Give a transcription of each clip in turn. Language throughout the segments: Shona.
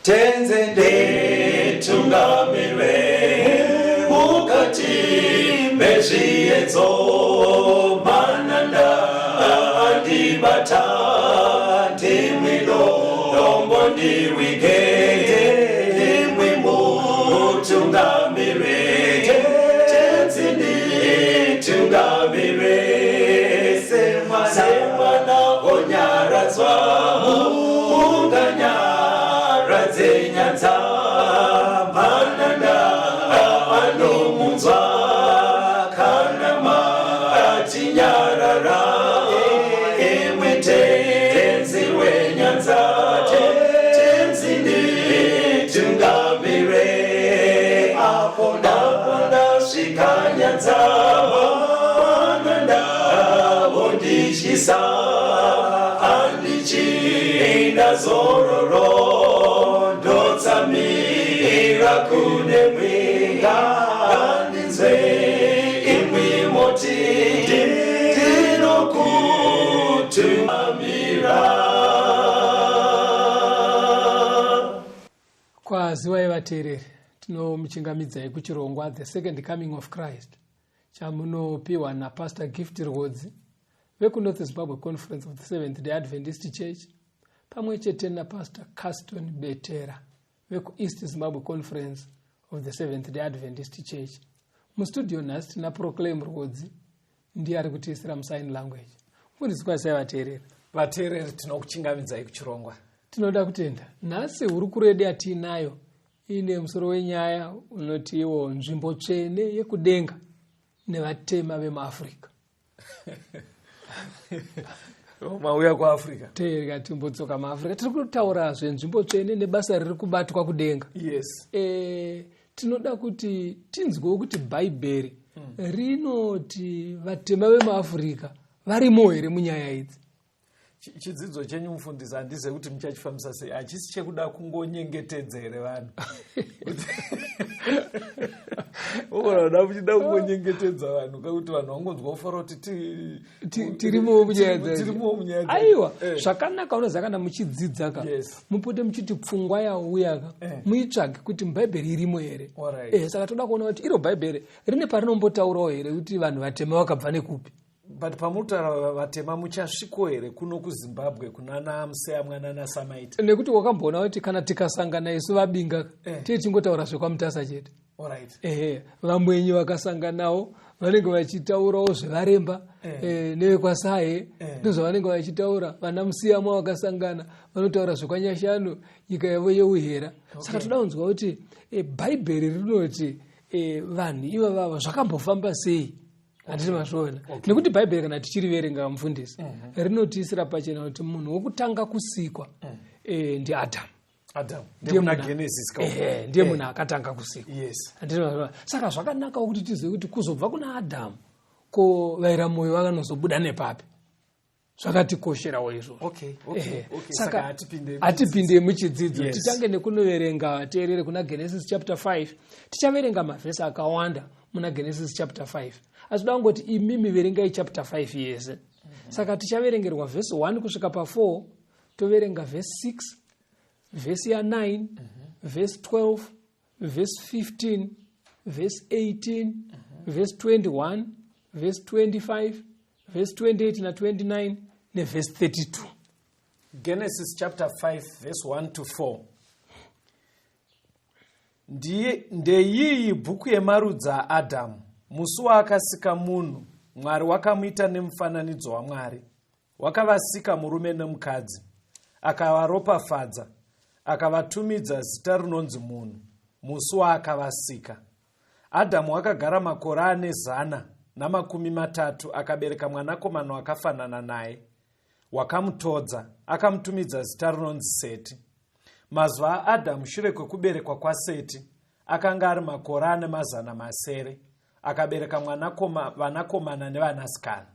tenzende tungamirwe mukati mezviedzo mananda andibata ndimwino dombo ndiwike ndimwimbo tungamirwe tenzende tungamirwe semana onyaradzwa unganyaradzwe nyanza mananda anomunzwa kana matinyarara emwete tenzi wenyanza tenzinde tungamirwe apo ndasvika nyanza mananda ondishisa andichienda zororo ndotsamira kune mwenga andinzwe imwi moti ndinokutungamira. Kwaziwai vateereri, tinomuchingamidzai kuchirongwa The Second Coming of Christ chamunopiwa naPastor Gift Rhodzi vekuNorth Zimbabwe Conference of the Seventh-day Adventist Church pamwe chete naPastor Caston Betera vekuEast Zimbabwe Conference of the Seventh-day Adventist Church. Mustudio nhasi tina Proclaim Rhodzi ndiye ari kutiisira musign language. Mufundisi kwasai vateereri. Vateereri tinokuchingamidzai kuchirongwa. Tinoda kutenda nhasi hurukuro yedu yatiinayo ine musoro wenyaya unoti iwo nzvimbo tsvene yekudenga nevatema vemuAfrica. Mauya kuAfrica. Tega timbotsoka muAfrica. Tiri kutaura zvenzvimbo tsvene nebasa riri kubatwa kudenga. Yes. Tinoda kuti tinzwewo kuti Bhaibheri rinoti vatema vemuAfrica varimo here munyaya idzi. Chidzidzo chenyu mufundisi handize kuti muchachifambisa sei, hachisi chekuda kungonyengetedza here vanhu. Unoda muchida kungonyengetedza vanhu kakuti vanhu vangonzwa kufara kuti tirimo munyaya dzacho. Aiwa, zvakanaka unoziva kana muchidzidza ka. Mupote muchiti pfungwa yauya ka. Muitsvage kuti muBhaibheri irimo here. Saka toda kuona kuti iro Bhaibheri rine parinombotaurawo here kuti vanhu vatema vakabva nekupi. But pamutaura vatema muchasviko here kuno kuZimbabwe kunana Museya mwanana Samaita. Nekuti wakamboona kuti kana tikasangana isu vabinga tiye tingotaura zvekwamutasa chete. Vamwenyi vakasanganawo vanenge vachitaurawo zvevaremba nevekwasahe ndozvavanenge vachitaura. Vana Musiyamwa vakasangana vanotaura zvekwanyashanu nyika yavo yeuhera. Saka toda kunzwa kuti Bhaibheri rinoti vanhu ivava zvakambofamba sei. Handiti mazvoona. Nekuti Bhaibheri kana tichiriverenga mufundisi rinotiisira pachena kuti munhu wokutanga kusikwa ndiAdhamu. Ndiye muna Genesis ka. Ndiye munhu akatanga kusikwa. Handiti mazvoona. Saka zvakanaka kuti tizive kuti kuzobva kuna Adhamu ko vaira moyo vakanozobuda nepapi. Zvakatikosherawo izvozvo. Saka hatipinde muchidzidzo. Titange nekunoverenga vateereri kuna Genesis chapter 5. Tichaverenga mavhesi akawanda muna Genesis chapter 5. Asida kungoti imimi verengai chapter 5 yese. Saka tichaverengerwa verse 1 kusvika pa4, toverenga verse 6, verse 9, verse 12, verse 15, verse 18, verse 21, verse 25, verse 28 na 29 ne verse 32. Genesis chapter 5 verse 1 to 4. Ndeyiyi bhuku yemarudzi aAdhamu. Musi waakasika munhu, Mwari wakamuita nemufananidzo waMwari. Wakavasika murume nemukadzi, akavaropafadza, akavatumidza zita rinonzi munhu, musi waakavasika. Adhamu akagara makore ane 130, akabereka mwanakomana wakafanana naye. Wakamutodza, akamutumidza zita rinonzi Seti. Mazuva aAdhamu shure kwekuberekwa kwaSeti akanga ari makore ane 700. Akabereka vanakomana nevanasikana.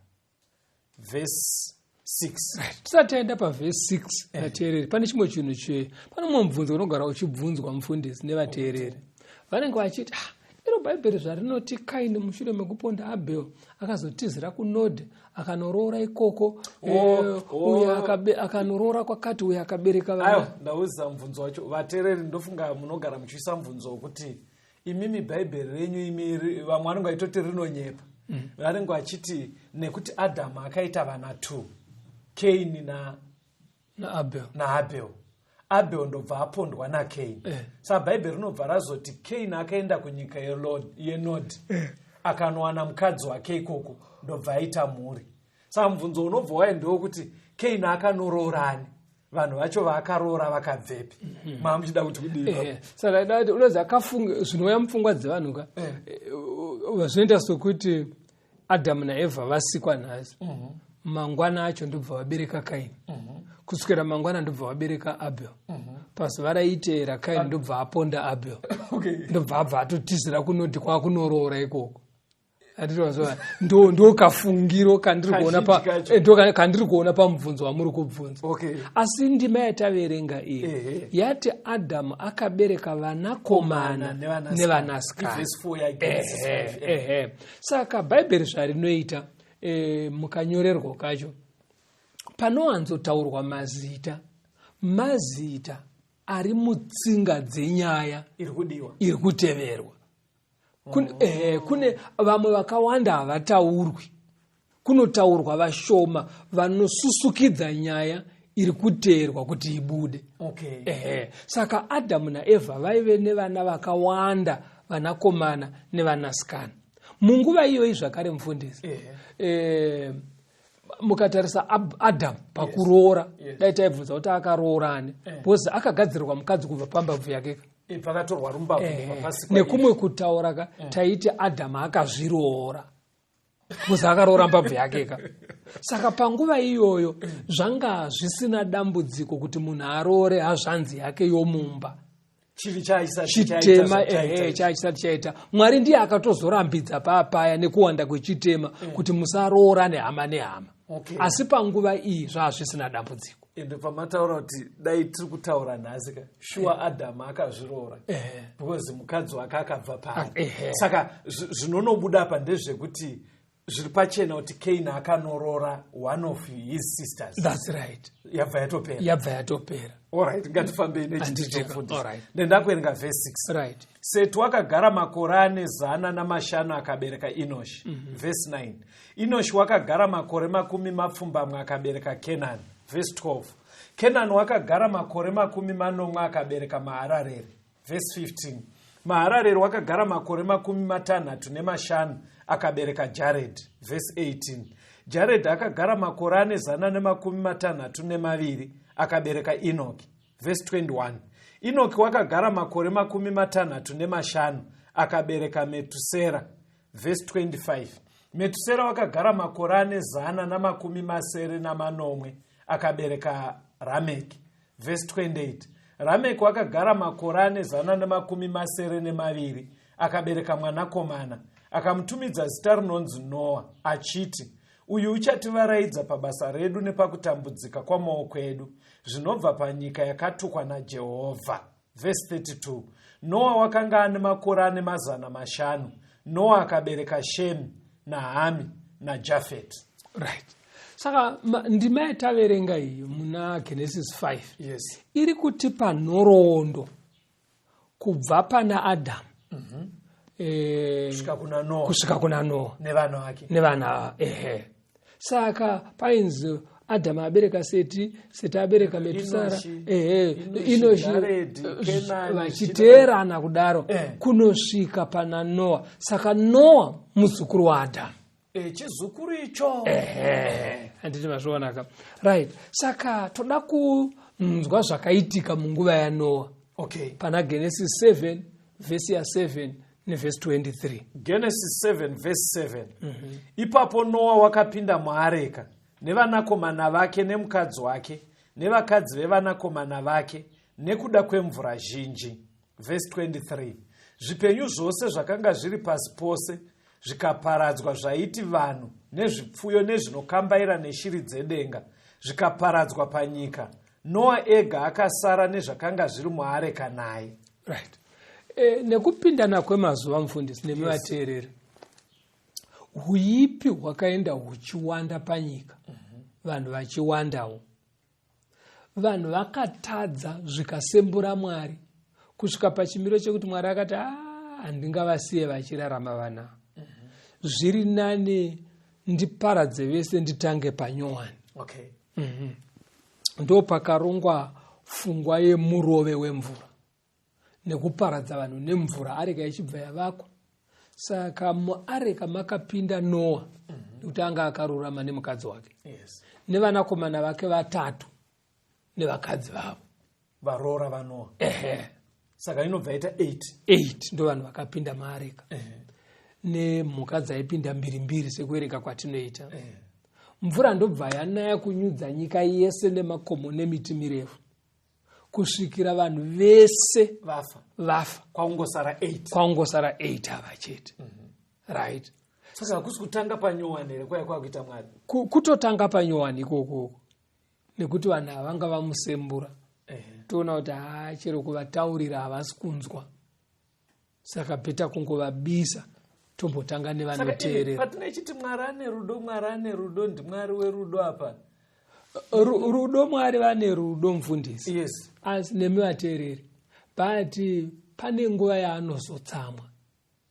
Verse 6. Tisataenda paverse 6 vateereri. Pane chimwe chinhu pane mumwe mubvunzo unogara uchibvunzwa mufundisi nevateereri. Vanenge vachiti iro bhaibheri zvarinoti Kaini mushure mekuponda Abel akazotizira kunodhi akanoroora ikoko uyo akanoroora kwakati uyo akabereka vana. Ndaudzisa mubvunzo wacho vateereri, ndofunga munogara muchiisa mubvunzo wekuti imimi bhaibheri renyu imi vamwe vanenge vaitoti rinonyepa. Vanenge vachiti nekuti Adhamu akaita vana 2, Kaini na Abel. Abel ndobva apondwa naKaini. Saka bhaibheri rinobva razoti Kaini akaenda kunyika yenodhi akanowana mukadzi wake ikoko ndobva aita mhuri. Saka mubvunzo unobva waendewo kuti Kaini akanororani, vanhu vacho vaakaroora vakabvepi? Muchida kuti kudii? Saka dati unozi akafunga zvinouya mupfungwa dzevanhu ka zvinoita sokuti Adhamu naEvha vasikwa nhasi, mangwana acho ndobva vabereka Kaini, kuswera mangwana ndobva vabereka Abel, pazuva raiteera Kaini ndobva aponda Abel, ndobva abva atotizira kunoti kwakunoroora ikoko. Ndo kafungiro kandiri kuona pamubvunzo wamuri kubvunza. Asi ndima yataverenga iyi yati Adhamu akabereka vanakomana nevanasikana. Saka bhaibheri zvarinoita mukanyorerwa kacho panowanzotaurwa mazita ari mutsinga dzenyaya iri kuteverwa. Kune vamwe vakawanda havataurwi, kunotaurwa vashoma vanosusukidza nyaya iri kuteerwa kuti ibude. Saka Adhamu naEvha vaive nevana vakawanda, vanakomana nevanasikana. Munguva iyoyi zvakare mufundisi, mukatarisa Adhamu pakuroora, dai taibvunza kuti akaroorane, bhozi akagadzirirwa mukadzi kubva pambabvu yake. Nekumwe kutaura taiti Adhamu akazviroora, bhozi akaroora mbabvu yake. Saka panguva iyoyo zvanga zvisina dambudziko kuti munhu aroore hazvanzi yake yomumba. Chitema chaisati chaita. Mwari ndiye akatozorambidza papaya nekuwanda kwechitema kuti musaroora nehama nehama. Asi panguva iyi zvazvisina dambudziko. Ende pamataura kuti dai tiri kutaura nhasi shuwa Adhamu akazviroora because mukadzi wake akabva paari. Saka zvinonobuda apa ndezvekuti zviri pachena kuti Kaini akanorora one of his sisters. That's right. Yabva yatopera. Alright, ngatifambei nechitofundisa. Ndendakuerenga verse 6. Right. Seti wakagara makore ane 105 akabereka Enoshi. Verse 9. Enoshi wakagara makore 20 akabereka Kenani. Verse 12. Kenani wakagara makore 40 akabereka Maharareri. Verse 15. Maharareri wakagara makore 65 akabereka Jared. Verse 18. Jared akagara makore ane 162 akabereka Enoki. Verse 21. Enoki wakagara makore 65 akabereka Metusera. Verse 25. Metusera wakagara makore ane 180 akabereka Rameki. Verse 28. Rameki wakagara makore ane 182 akabereka mwanakomana, akamutumidza zita rinonzi Noa, achiti, uyu uchativaraidza pabasa redu nepakutambudzika kwamaoko edu zvinobva panyika yakatukwa naJehovha. Verse 32. Noa wakanga ane makore ane 500. Noa akabereka Shemu naHami naJafeti. Right. Saka ndima yataverenga iyo muna Genesis 5 iri kutipa nhoroondo kubva pana Adhamu kusvika kuna Noa nevana vake. Saka painzi Adhamu abereka Seti abereka Metusara, Enoshi vachiteerana kudaro kunosvika pana Noa. Saka Noa muzukuru waAdhamu. Chizukuru icho. Handiti mazvionaka. Right. Saka toda kunzwa zvakaitika munguva yaNoa. Pana Genesis 7 verse ya 7 neverse 23. Genesis 7 verse 7. Ipapo Noa wakapinda muareka nevanakomana vake nemukadzi wake nevakadzi vevanakomana vake nekuda kwemvura zhinji. Verse 23. Zvipenyu zvose zvakanga zviri pasi pose zvikaparadzwa, zvaiti vanhu nezvipfuyo nezvinokambaira neshiri dzedenga zvikaparadzwa panyika. Noa ega akasara nezvakanga zviri muareka naye. Right. nekupindana kwemazuva mufundisi nemivateereri, huipi hwakaenda huchiwanda panyika, vanhu vachiwandawo, vanhu vakatadza zvikasembura Mwari kusvika pachimiro chekuti Mwari akati handingavasiye vachirarama vana, zviri nani ndiparadze vese nditange panyowani. Ndo pakarongwa pfungwa yemurove wemvura nekuparadza vanhu nemvura, areka ichibva yavakwa. Saka muareka makapinda Noa nekuti anga akarurama nemukadzi wake nevanakomana vake 3 nevakadzi vavo varoora vaNoa. Saka inobva ita 8 ndo vanhu vakapinda muareka. Nemhuka dzaipinda 2 sekuverenga kwatinoita. Mvura ndobva yanaya kunyudza nyika yese nemakomo nemiti mirefu kusvikira vanhu vese vafa. Kwaungosara 8 ava chete. Right. Saka hakusi kutanga panyowani here kwaiva kwakuita Mwari? Kutotanga panyowani ikoko nekuti vanhu havanga vamusembura. Toona kuti chero kuvataurira havasi kunzwa, saka bheta kungovabisa tombotanga nevanoteerera. Patinechiti Mwari ane rudo, ndiMwari werudo apa. Rudo Mwari vane rudo mufundisi. Asi nemivateereri but pane nguva yaanozotsamwa.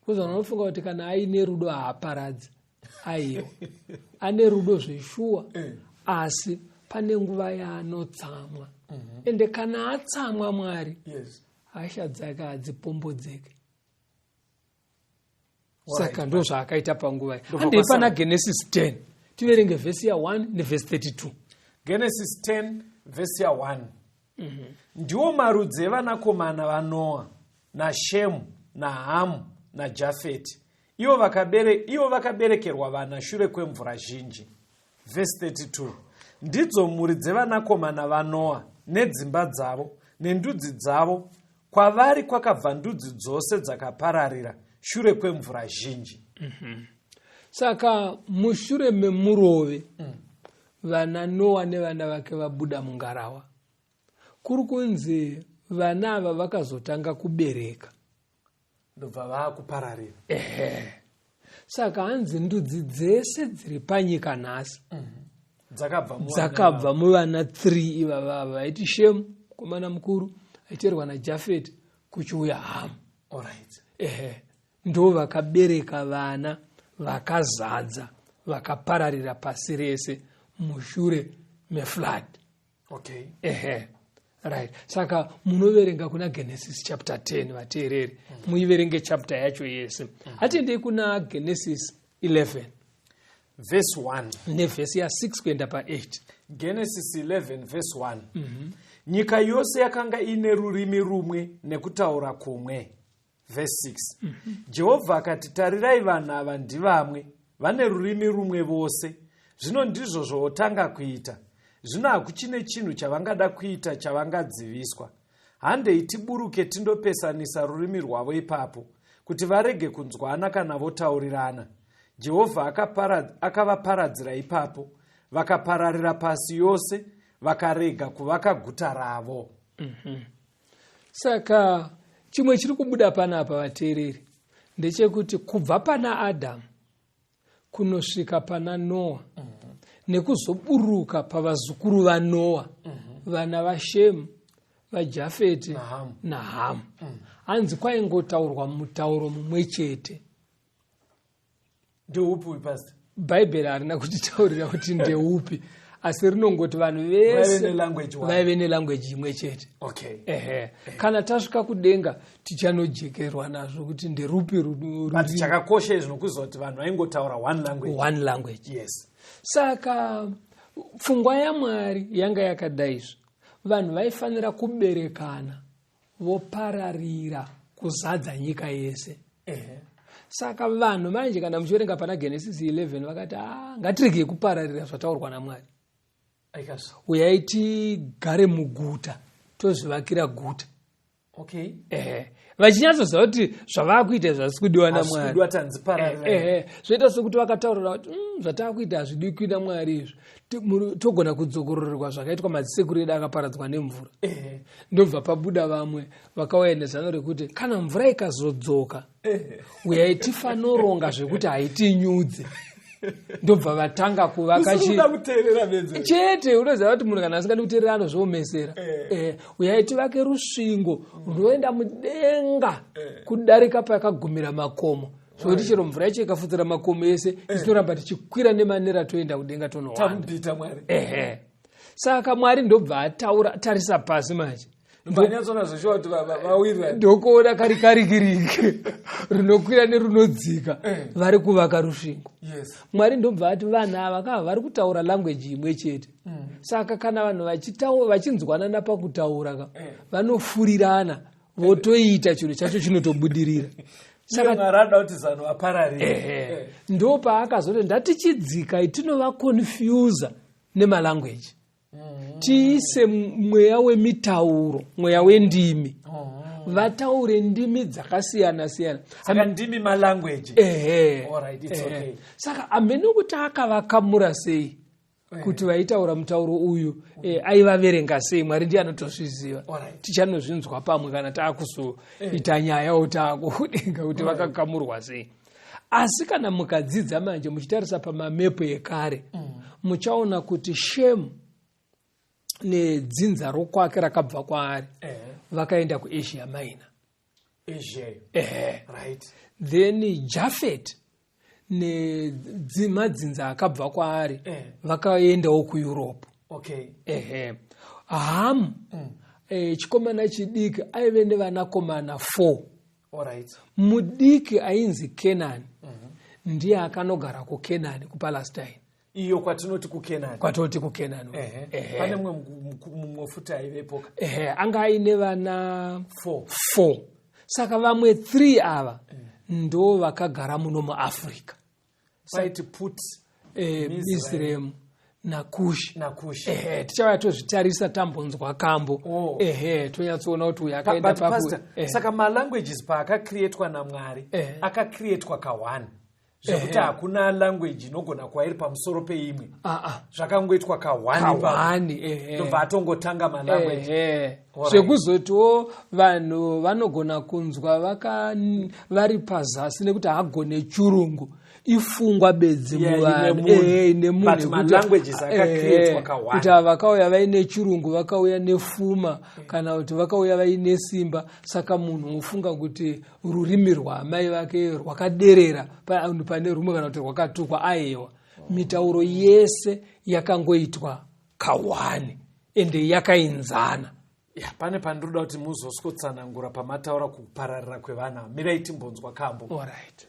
Kuza unofunga kuti kana aine rudo haaparadzi. Aiyo ane rudo zveshuwa, asi pane nguva yaanotsamwa. Ende kana atsamwa Mwari, hasha dzake hadzipombodzeke. Saka ndo zvaakaita panguva. Handei pana Genesis 10 tiverenge vhesi ya1 nevhesi 32. Genesis 10 vhesi ya1. Ndiwo marudzi evanakomana vaNoa naShemu naHamu naJafeti. Ivo vakaberekerwa vana shure kwemvura zhinji. Vhesi 32. Ndidzo mhuri dzevanakomana vaNoa nedzimba dzavo nendudzi dzavo, kwavari kwakabva ndudzi dzose dzakapararira shure kwemvura zhinji. Saka mushure memurove vana Noa nevana vake vabuda mungarawa. Kuri kunzi vana ava vakazotanga kubereka ndobva vakupararira. Saka hanzi ndudzi dzese dziri panyika nhasi dzakabva muvana 3 ivava vaiti Shemu komana mukuru, aiterwa naJafeti, kuchiuya Hamu. Ndo vakabereka vana vakazadza vakapararira pasi rese mushure meflood. Right. Saka munoverenga kuna Genesis chapter 10 vateereri, muiverenge chapter yacho yese. Hatiendei kuna Genesis 11 verse 1 nevhesi ya6 kuenda pa8. Genesis 11 verse 1. Nyika yose yakanga ine rurimi rumwe nekutaura kumwe. Verse 6. Jehovha akati, tarirai vanhu ava ndivamwe, vane rurimi rumwe vose. Zvino ndizvo zvootanga kuita. Zvino hakuchine chinhu chavangada kuita chavangadziviswa. Handei tiburuke tindopesanisa rurimi rwavo ipapo, kuti varege kunzwana kana votaurirana. Jehovha akavaparadzira ipapo, vakapararira pasi yose, vakarega kuvaka guta ravo. Saka chimwe chiri kubuda panapa vateereri ndechekuti kubva pana Adhamu kunosvika pana Noa, nekuzoburuka pavazukuru vaNoa, vana vaShemu, vaJafeti naHamu, hanzi kwaingotaurwa mutauro mumwe chete. Ndeupi pastor? Bhaibheri harina kutitaurira kuti ndeupi, asi rinongoti vanhu vese vaive nelangweji imwe chete. Kana tasvika kudenga tichanojekerwa nazvo kuti nderupi but chakakosha izvo nokuziva kuti vanhu vaingotaura one language. Saka pfungwa yaMwari yanga yakadaizvo, vanhu vaifanira kuberekana vopararira kuzadza nyika yese. Saka vanhu manje kana muchiverenga pana Genesis 11 vakati ngatirege kupararira zvataurwa naMwari, uyai tigare muguta tozvivakira guta. vachinyatsoziva kuti zvavakuita zvasi kudiwa naMwari, zvoita sekuti vakataurira kuti zvatakuita hazvidi kuita Mwari izvi, togona kudzokororerwa zvakaitwa madzisekuru edu akaparadzwa nemvura. Ndobva pabuda vamwe vakauya nezano rekuti kana mvura ikazodzoka uyai tifanoronga zvekuti haitinyudze. Ndobva vatanga kuvaka chete. Unoziva kuti munhu kana asingadi kuteerera anozviomesera. Uyai tivake rusvingo runoenda mudenga kudarika pakagumira makomo, zvokuti chero mvura yacho ikafutsira makomo ese tinoramba tichikwira nemanera toenda kudenga tonowanda. Saka Mwari ndobva ataura, tarisa pasi manje ndokuona karikarikiriki runokwira nerunodzika vari kuvaka rusvingo. Mwari ndobva ati vanhu ava vari kutaura language imwe chete. Saka kana vanhu vachinzwanana pakutaura vanofurirana, votoita chinhu chacho chinotobudirira. Ndo paakazoti ndatichidzika itinovakonfyuza nemalanguage, tiise mweya wemitauro, mweya wendimi, vataure ndimi dzakasiyana siyana. Saka ndimi malanguage. Saka amene kuti akavakamura sei kuti vaitaura mutauro uyu, aivaverenga sei, Mwari ndiye anotozviziva. Tichanozvinzwa pamwe kana taakuzoita nyaya utaakudenga kuti vakakamurwa sei. Asi kana mukadzidza manje muchitarisa pamamepu ekare, muchaona kuti Shemu nedzinza rokwake rakabva kwaari vakaenda kuAsia Minor. Then Jafet nemadzinza akabva kwaari vakaendawo kuEurope. Hamu chikomana chidiki aive nevanakomana 4. Mudiki ainzi Kenani ndiye akanogara kuKenani kuPalestine. Iyo kwatinoti kuKenani. Kwatoti kuKenani. Pane mumwe futi aivepo. Anga aine vana 4. Saka vamwe 3 ava ndo vakagara muno muAfrica. Saiti Put, Mizraim naKushi. Tichauya tozvitarisa tambonzwa kambo. Tonyatsoona kuti uyu akaenda papo. Saka malanguages paakacreatwa naMwari akacreatwa ka1. Zvekuti hakuna language inogona kuva iri pamusoro peimwe. Zvakangoitwa ka1. Ndobva atongotanga malanguage. Zvekuzotiwo vanhu vanogona kunzwa vari pazasi nekuti hagone chirungu. Ifungwa bedzi muvanhu kuti vakauya vaine chirungu, vakauya nefuma, kana kuti vakauya vaine simba. Saka munhu ufunga kuti rurimi rwamai vake rwakaderera pane rumwe kana kuti rwakatukwa. Aiwa, mitauro yese yakangoitwa ka1 ende yakainzana. Pane pandiroda kuti muzoswotsanangura pamataura kupararira kwevana. Mirai timbonzwa kambo. Alright.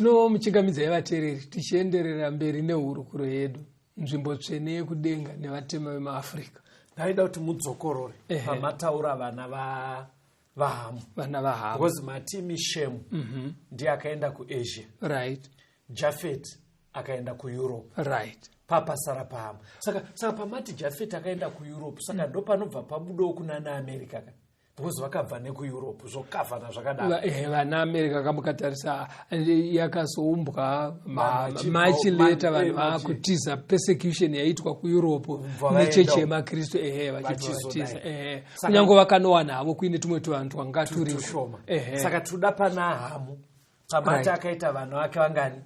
tinomuchingamidzai vateereri tichienderera mberi nehurukuro yedu nzvimbo tsvene yekudenga nevatema vemuafrica. ndaida kuti mudzokorore pamataura vana vahamu because matimi Shemu ndiye akaenda kuAsia, right, Jafet akaenda kuEurope, right, papasara pahamu. Saka pamati Jafet akaenda kuEurope, saka ndo panobva pabudo kuna naAmerica ka, because vakabva nekuEurope zvokavhana zvakadaro. Vana America kamukatarisa yakazoumbwa machileta vanhu vakutiza persecution yaitwa kuEurope nechechi yemakristu vachitiza kunyange vakanowana havo kuine tumwe tuvanhu twanga turi shoma. Saka tuda pana hamu pamati akaita vanhu vake vangani,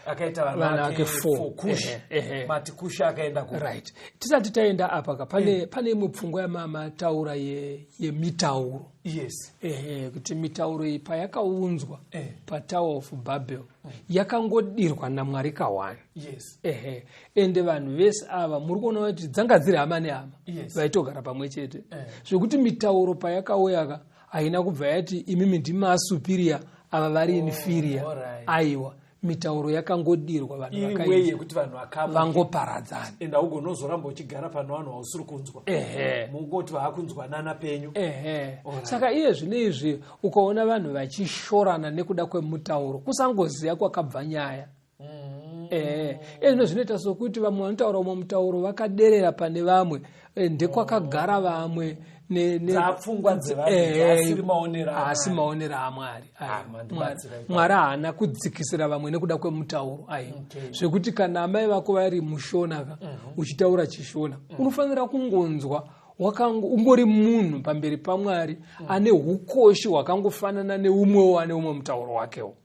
akaita vanhu vake 4 Kush, mati Kush akaenda ku, right. Tisati taenda apa pane mupfungwa yamataura yemitauro. Yes. Kuti mitauro iyi payakaunzwa paTower of Babel yakangodirwa naMwari kawani. Yes. Ende vanhu vese ava muri kuona kuti dzanga dziri hama nehama vaitogara pamwe chete, zvekuti mitauro payakauya haina kubva yati imimi ndimi superior ava vari inferior. Aiwa, mitauro yakangodirwa vanhu vakaita kuti vanhu vangoparadzana. Enda ugonozoramba uchigara pano vanhu vausiri kunzwa. Mungoti vaakunzwanana penyu. Saka iye zvine izvi ukaona vanhu vachishorana nekuda kwemutauro kusangoziya kwakabva nyaya. Izvino zvinoita sokuti vamwe vanotaura umwe mutauro vakaderera pane vamwe, ndekwakagara vamwe pfungwa dzevanhu asi maonera aMwari. Mwari haana kudzikisira vamwe nekuda kwemutauro. Zvekuti kana amai vako vari mushona uchitaura chishona unofanira kungonzwa ungori munhu pamberi paMwari ane ukoshi hwakangofanana neumwewo ane umwe mutauro wakewo.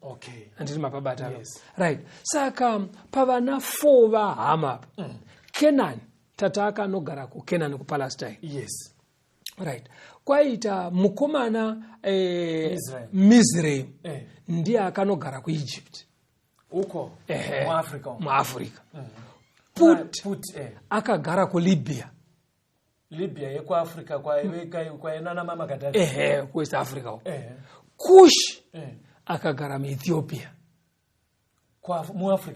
Handiti mapabatana. Right. Saka pavana 4 vahama Kenani, tata akanogara kuKenani kuPalestine. Yes. Right. Kwaita mukomana Mizraim ndiye akanogara kuEgypt uko muAfrica. Put akagara kuLibya. Libya yekuAfrica kwaenana mama Gaddafi. West Africa. Kush akagara muEthiopia.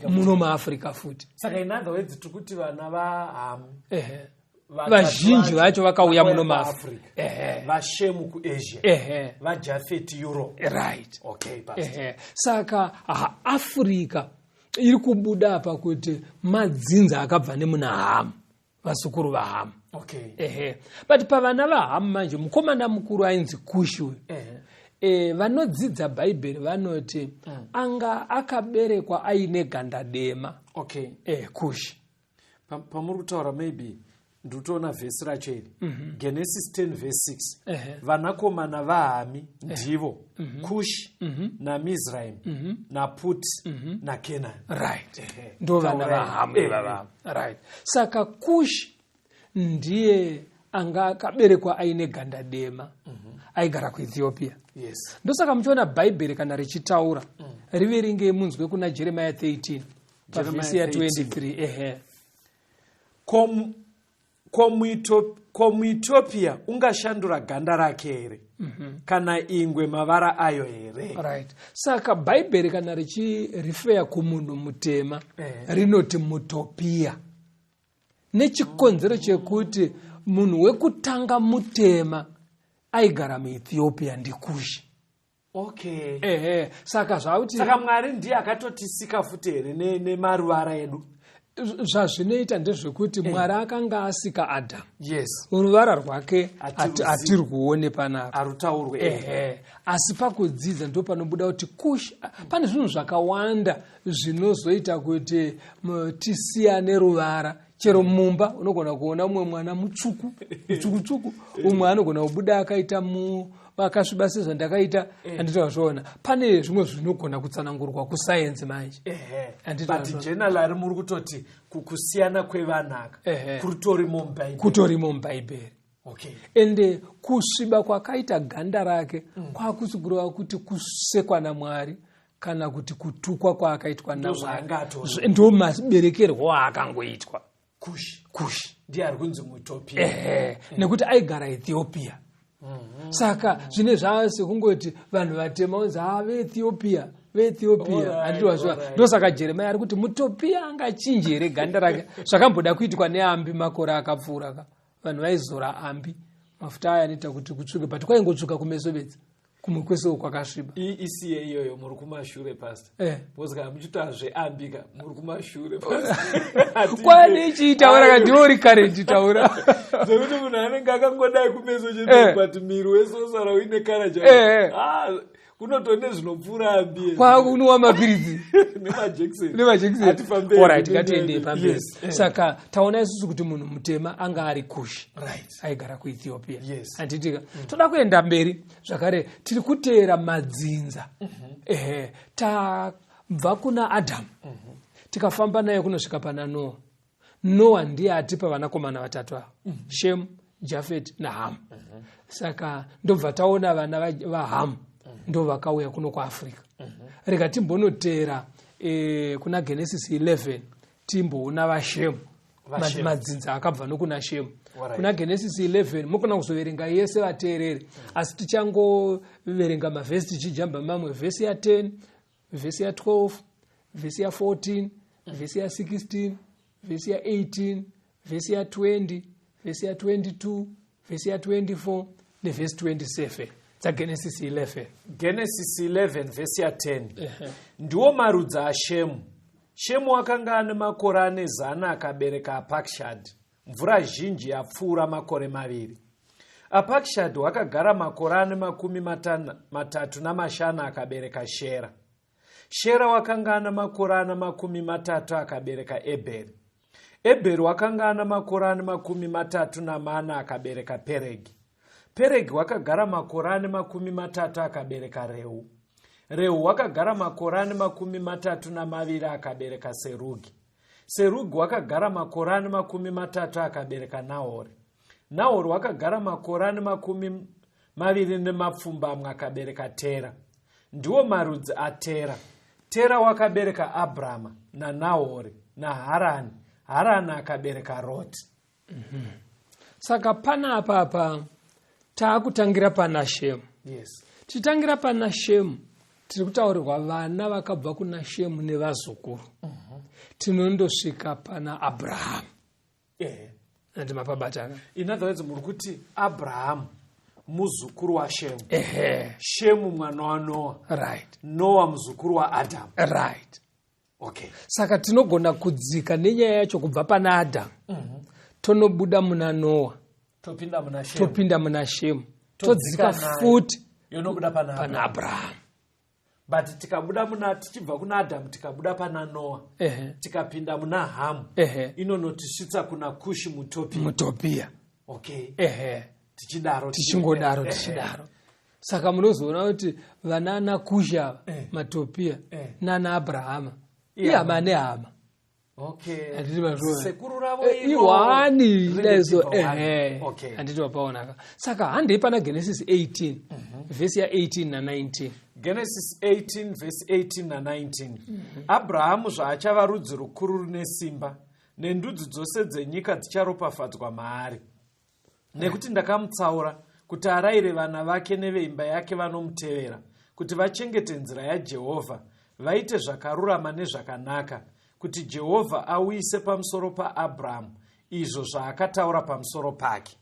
Muno muAfrica futi. Saka in other words tukuti vana vahamu vazhinji vacho vakauya muno muAfrica. VaShemu kuAsia, VaJafet Europe. Right. Saka Africa iri kubuda apa kuti madzinza akabva nemuna Hamu, vasukuru vaHamu. But pavana vaHamu manje mukomana mukuru ainzi Kush uyu. Vanodzidza Bhaibheri vanoti anga akaberekwa aine ganda dema. Kush. Pamuri kutaura maybe ndotoona vhesi racho iri Genesis 10 verse 6 vanakomana vaHami ndivo Kush naMizraim naPut naKenani. Right. Ndo vana vaHamu ivava. Right. Saka Kush ndiye anga akaberekwa aine ganda dema aigara kuEthiopia. Ndosaka muchiona Bhaibheri kana richitaura riverenge munzwe kuna Jeremiah 13 pavhesi ya 23. KomuEthiopia ungashandura ganda rake here kana ingwe mavara ayo here. Right. Saka Bhaibheri kana richirifeya kumunhu mutema rinoti mutopia, nechikonzero chekuti munhu wekutanga mutema aigara muEthiopia ndikushi. Saka zvauti Mwari ndiye akatotisika futi here nemaruvara edu. Zvazvinoita ndezvekuti Mwari akanga asika Adhamu. Ruvara rwake atiri kuone panapa, arutaurwe. Asi pakudzidza ndo panobuda kuti Kush pane zvinhu zvakawanda zvinozoita kuti tisiyane ruvara. Chero mumba unogona kuona umwe mwana mutsvuku, umwe anogona kubuda akaita akasviba sezvandakaita. Handiti wazviona pane zvimwe zvinogona kutsanangurwa kusayenzi manje. But generally muri kutoti kusiyana kwevanaka kutorimo muBhaibheri. Ende kusviba kwakaita ganda rake kwakusigurwa kuti kusekwa naMwari kana kuti kutukwa kwaakaitwa naMwari ndo maberekerwo akangoitwa Kush. Ndiye ari kunzi muEthiopia. Nekuti aigara Ethiopia. Saka zvine zvase kungoti vanhu vatema unzi veEthiopia veEthiopia. Anditwa ndosaka Jeremiah ari kuti mutopia angachinjere ganda rake zvakamboda kuitwa neambi makore akapfuura ka vanhu vaizora ambi mafuta aya anoita kuti kutsvuke but kwaingotsvuka kumeso bedzi kumwe kwese kwakasviba. Isiye iyoyo muri kumashure pastor. Bozga muchitazve ambika muri kumashure pastor. Kwani ichitaura kadiwo recurrent taura. Zekuti munhu anenge akangodai kumeso chete but miri wese usara uine karaja. Kunotone zvinopfura ambi. Kwakunwa mapiritsi nemajekiseni. Alright, ngatiende pamberi. Saka taona isusu kuti munhu mutema anga ari Kushi. Aigara kuEthiopia. Anditika toda kuenda mberi zvakare tiri kuteera madzinza. Tabva kuna Adam. Tikafamba naye kunosvika pana Noah. Noah ndiye atipa vanakomana vatatu ava. Shem, Jafet naHam. Saka ndobva taona vana vaHam. Ndo vakauya kuno kuAfrica. Rega timbonoteera kuna Genesis 11 timboona vaShem madzinza akabva nokuna Shem. Kuna Genesis 11 mukona kuzoverenga yese vateereri asi tichangoverenga mavhesi tichijamba mamwe vhesi ya 10, vhesi ya 12, vhesi ya 14, vhesi ya 16, vhesi ya 18, vhesi ya 20, vhesi ya 22, vhesi ya 24 nevhesi 27. Genesis 11. Genesis 11 vhesi ya 10. Ndiwo marudzi aShemu. Shemu akanga ane makore ane 100 akabereka Apakshad. Mvura zhinji yapfuura makore 2. Apakshad wakagara makore ane 35 akabereka Shera. Shera wakanga ane makore ane 30 akabereka Ebheri. Ebheri wakanga ane makore ane 34 akabereka Peregi. Peregi wakagara makore ane 30 akabereka Reu. Reu wakagara makore ane 32 akabereka Serugi. Serugi wakagara makore ane 30 akabereka Nahori. Nahori wakagara makore ane 20 akabereka Tera. Ndiwo marudzi aTera. Tera wakabereka Abrama naNahori naHarani. Harani akabereka Roti. Saka pana apa taakutangira pana Shemu. Titangira pana Shemu tiri kutaurirwa vana vakabva kuna Shemu nevazukuru. Tinondosvika pana Abraham. Andi mapabatana. In other words muri kuti Abraham muzukuru wa Shemu. Shemu mwana wa Noah. Noah muzukuru wa Adam. Saka tinogona kudzika nenyaya yacho kubva pana Adam. Tonobuda muna Noah. Topinda muna Shemu. Todzika futi yonobuda pana Abraham. But tichibva kuna Adam tikabuda pana Noah. Tikapinda muna Ham. Inonotisvitsa kuna Kushi mutopia. Tichingodaro. Saka munozoona kuti vana naKusha matopia nana Abrahama ihama nehama. Sekuru ravo iwani lezo anditi wapaonaka. Saka handei pana Genesis 18 vhesi ya 18 na 19. Genesis 18 vhesi 18 na 19. Abrahamu zvaachava rudzi rukuru rune simba nendudzi dzose dzenyika dzicharopafadzwa maari. Nekuti ndakamutsaura kuti arayire vana vake neveimba yake vanomutevera kuti vachengete nzira yaJehovha vaite zvakarurama nezvakanaka kuti Jehovha auyise pamusoro paAbhrahamu izvo zvaakataura pamusoro pake.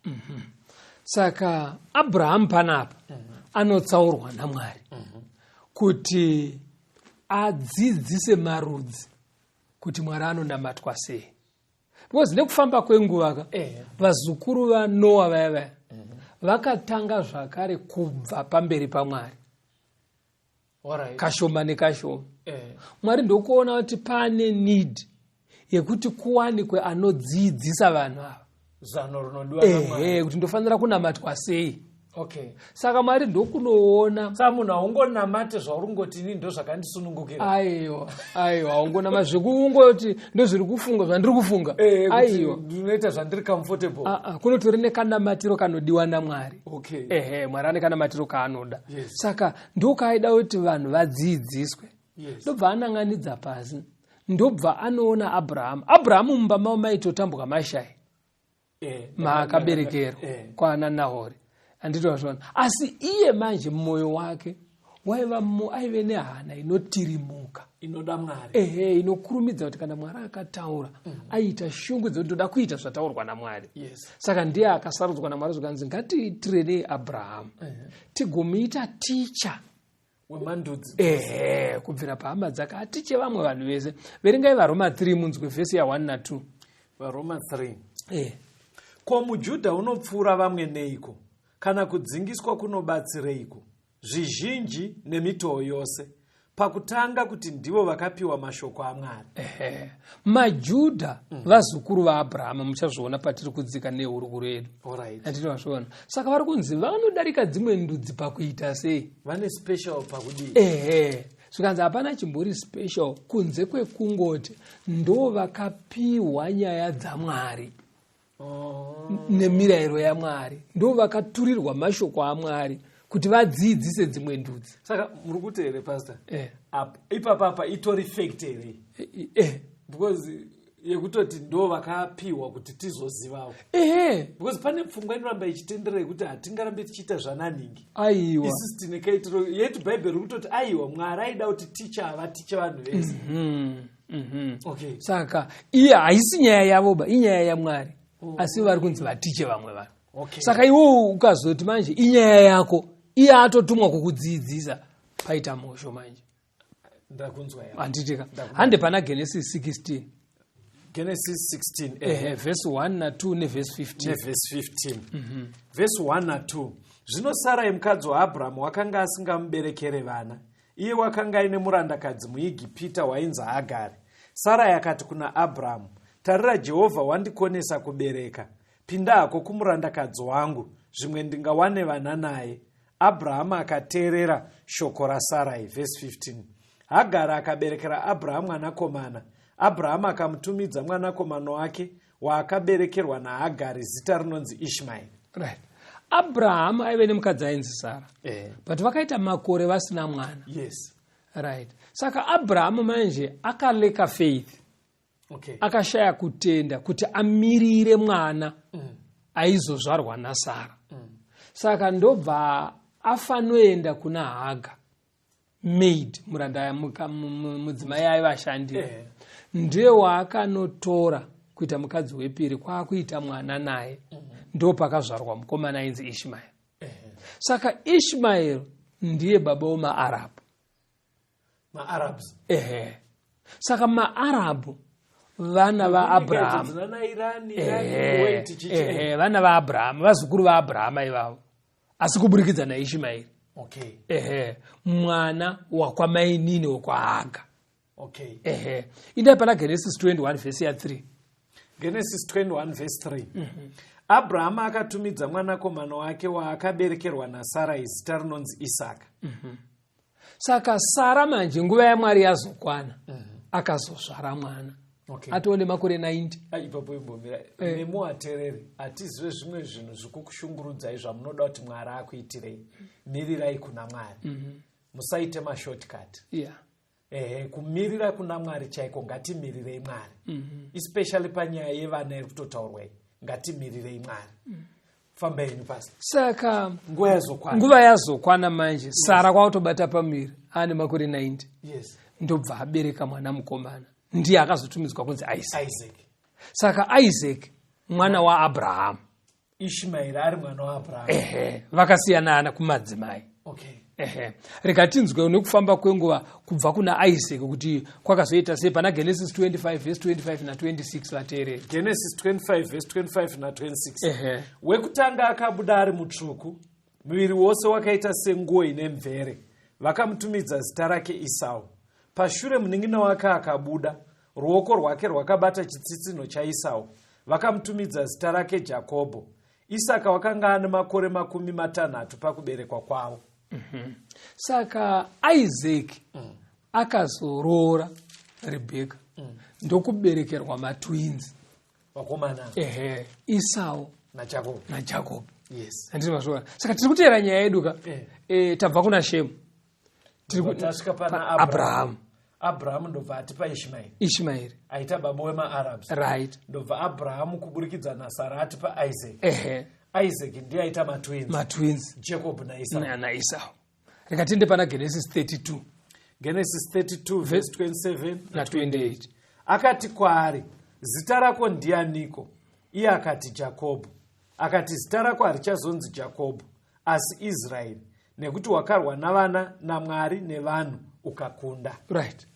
Saka Abraham panapa anotsaurwa naMwari kuti adzidzise marudzi kuti Mwari anonamatwa sei. Because nekufamba kwenguva vazukuru vaNoah vaya vakatanga zvakare kubva pamberi paMwari. Kashoma nekashoma. Mwari ndokuona kuti pane need yekuti kuwanikwe anodzidzisa vanhu ava. Zano rinodiwa naMwari. Kuti ndofanira kunamatwa sei. Saka Mwari ndokunoona. Saka munhu haungonamate zvaurongoti ini ndo zvakandisunungukira. Aiwa haungonama zvekungoti ndo zviri kufunga zvandiri kufunga. Aiwa ndinoita zvandiri comfortable. Kunotori nekanamatiro kanodiwa naMwari. Mwari ane kanamatiro kaanoda. Saka ndokaida kuti vanhu vadzidziswe. Ndobva ananganidza pasi. Ndobva anoona Abrahamu mumba mavo maitotambuka mashai. Maakaberekera kwaana Nahori. Anditwa zvona. Asi iye manje mmoyo wake aive nehana inotirimuka inoda Mwari, inokurumidza kuti kana Mwari akataura aita shungu dzotoda kuita zvataurwa naMwari. Saka ndiye akasarudzwa naMwari zvakanzi ngatiitirei Abrahamu tigomuita ticha wemandudzi, kubvira pahama dzake atiche vamwe vanhu vese. Verengai vaRoma 3 munzwe vhesi ya 1 na 2. vaRoma 3. Ko muJudha unopfuura vamwe neiko? Kana kudzingiswa kunobatsireiko? Zvizhinji nemitoo yose pakutanga kuti ndivo vakapiwa mashoko aMwari. maJudha vazukuru vaAbhurahama, muchazviona patiri kudzika nehurukuru yedu. Atinozviona. Saka vari kunzi vanodarika dzimwe ndudzi pakuita sei? Vane special pakudii? Zvikanzi hapana chimbori special kunze kwekungoti ndo vakapiwa nyaya dzaMwari nemirayiro yaMwari, ndo vakaturirwa mashoko aMwari kuti vadzidzise dzimwe ndudzi. Saka muri kuti here pastor, ipapapa itori fact here, because yekutoti ndo vakapiwa kuti tizozivawo. Because pane pfungwa inoramba ichitenderera kuti hatingarambe tichiita zvananingi. Aiwa. Isusu tine kaitiro yetu Bhaibheri kutoti aiwa Mwari aida kuti ticha vanhu vese. Saka iye haisi nyaya yavo, inyaya yaMwari. Asi vari kunzi vatiche vamwe vanhu. Saka iwo ukazoti manje inyaya yako, iye atotumwa kukudzidzisa, paita mhosho manje. Ndakunzwa yawo. Handitika. Hande pana Genesis 16. Genesis 16. Verse 1 na 2 neverse 15. Verse 15. Verse 1 na 2. Zvino Sarai mukadzi waAbhuramu wakanga asingamuberekere vana. Iye wakanga aine murandakadzi muIgipita wainzi Hagari. Sarai akati kuna Abhuramu, tarira, Jehovha wandikonesa kubereka. Pinda hako kumurandakadzi wangu, zvimwe ndingawane vana naye. Abhuramu akateerera shoko raSarai. Verse 15. Hagari akaberekera Abhuramu mwanakomana. Abhuramu akamutumidza mwanakomana wake waakaberekerwa naHagari zita rinonzi Ishmaeri. Abhuramu aive nemukadzi ainzi Sara, but vakaita makore vasina mwana. Saka Abhuramu manje akaleka faith, akashaya kutenda kuti amirire mwana aizozvarwa naSara. Saka ndobva afanoenda kuna Haga, maid, muranda mudzimai aiva ashandira. Ndiye waakanotora kuita mukadzi wepiri, kwakuita mwana naye. Ndo pakazvarwa mukomana ainzi Ishmaeri. Saka Ishmaeri ndiye baba wemaArabhu. MaArabs. Saka maArabhu vana vaAbhurahamu. Vana vaAbhurahamu, vazukuru vaAbhurahamu ivavo, asi kuburikidza naIshmaeri. Mwana wakwamainini wokwaHaga. Inde pana Genesis 21 verse ya 3. Genesis 21 verse 3. Abhurahamu akatumidza mwanakomana wake waakaberekerwa naSarai zita rinonzi Isaka. Saka Sara manje nguva yaMwari yazokwana, akazozvara mwana. Atone makore 90. Ipapo imbomira. Nemuatereri, hatizive zvimwe zvinhu zvikukushungurudzai zvamunoda kuti Mwari akuitirei. Mirirai kuna Mwari. Musaite mashortcut. Kumirira kuna Mwari chaiko, ngatimirirei Mwari. Especially panyaya yevana iri kutotaurwai, ngatimirirei Mwari. Fambai pasi. Saka nguva yazokwana manje, Sara kwakutobata pamiri, ane makore 90. Ndobva abereka mwana mukomana. Ndiye akazotumidzwa kunzi Isaac. Saka Isaac mwana waAbhurahamu, Ishmaeri ari mwana waAbhurahamu. Vakasiyana kumadzimai. Rega tinzwe nekufamba kwenguva kubva kuna Isaac kuti kwakazoita sei pana Genesis 25 verse 25 na 26 vateereri. Genesis 25 verse 25 na 26. Wekutanga akabuda ari mutsvuku, muviri wose wakaita senguo ine mvere. Vakamutumidza zita rake Esau. Pashure munin'ina wake akabuda, ruoko rwake rwakabata chitsitsino chaEsau. Vakamutumidza zita rake Jakobho. Isaka wakanga ane makore 60 pakuberekwa kwavo. Saka Isaac akazorora Rebeka, ndokuberekerwa matwins, vakomana Esau na Jacob. Andizvazvona. Saka tiri kuteera nyaya yedu ka tabva kuna Shemu, tasvika pana Abraham. Abraham ndobva atipa Ishmaeri aita baba wemaArabs. Ndobva Abraham kuburikidza naSara atipa Isaac. Isaac ndiye aita matwins, Jacob na Esau. Rekatinde pana Genesis 32. Genesis 32 verse 27 na 28. Akati kwaari, zita rako ndianiko? Iye akati Jakobho. Akati zita rako harichazonzi Jakobho, asi Israeri, nekuti wakarwa navana naMwari nevanhu ukakunda. Right.